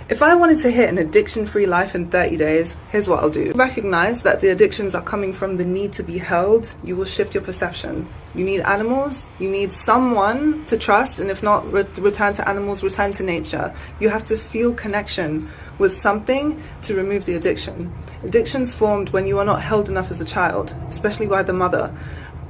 If I wanted to hit an addiction-free life in 30 days, here's what I'll do. Recognize that the addictions are coming from the need to be held. You will shift your perception. You need animals, you need someone to trust, and if not, return to animals, return to nature. You have to feel connection with something to remove the addiction. Addictions formed when you are not held enough as a child, especially by the mother,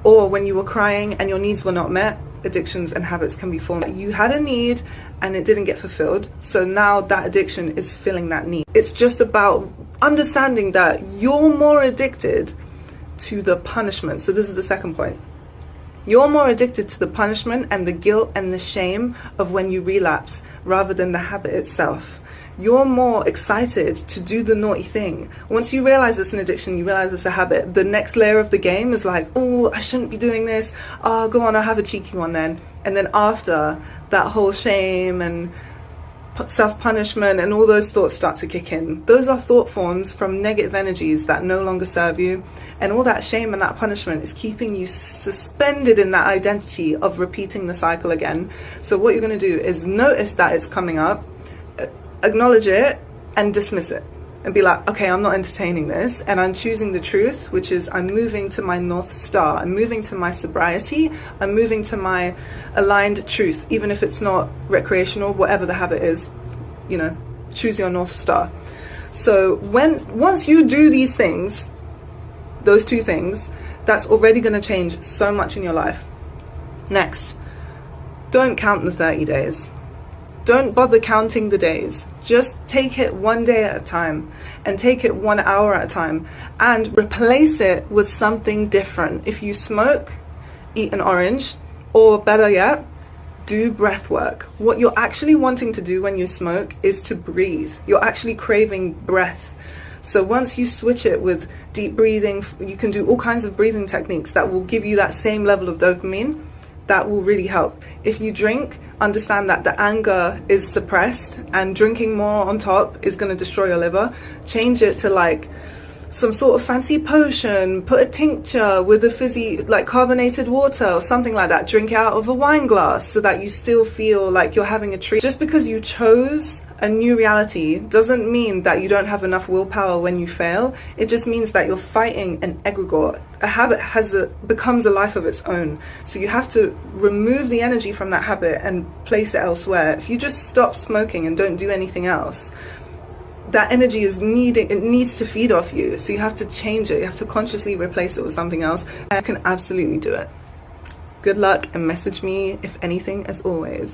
or when you were crying and your needs were not met. Addictions and habits can be formed. You had a need and it didn't get fulfilled, so now that addiction is filling that need. It's just about understanding that you're more addicted to the punishment. So this is the second point. You're more addicted to the punishment and the guilt and the shame of when you relapse rather than the habit itself. You're more excited to do the naughty thing. Once you realize it's an addiction, you realize it's a habit, the next layer of the game is like, oh, I shouldn't be doing this. Oh, go on, I'll have a cheeky one then. And then after, that whole shame and self-punishment and all those thoughts start to kick in. Those are thought forms from negative energies that no longer serve you. And all that shame and that punishment is keeping you suspended in that identity of repeating the cycle again. So what you're going to do is notice that it's coming up, acknowledge it and dismiss it and be like, okay, I'm not entertaining this, and I'm choosing the truth, which is I'm moving to my North Star. I'm moving to my sobriety. I'm moving to my aligned truth, even if it's not recreational, whatever the habit is, you know, choose your North Star. So once you do these things, those two things, that's already going to change so much in your life. Next, don't count the 30 days. Don't bother counting the days. Just take it one day at a time and take it 1 hour at a time and replace it with something different. If you smoke, eat an orange, or better yet, do breath work. What you're actually wanting to do when you smoke is to breathe. You're actually craving breath. So once you switch it with deep breathing, you can do all kinds of breathing techniques that will give you that same level of dopamine. That will really help. If you drink, understand that the anger is suppressed and drinking more on top is going to destroy your liver. Change it to like some sort of fancy potion, put a tincture with a fizzy, like carbonated water or something like that. Drink out of a wine glass so that you still feel like you're having a treat. Just because you chose a new reality doesn't mean that you don't have enough willpower when you fail. It just means that you're fighting an egregore. A habit becomes a life of its own. So you have to remove the energy from that habit and place it elsewhere. If you just stop smoking and don't do anything else, that energy it needs to feed off you. So you have to change it. You have to consciously replace it with something else. I can absolutely do it. Good luck and message me if anything, as always.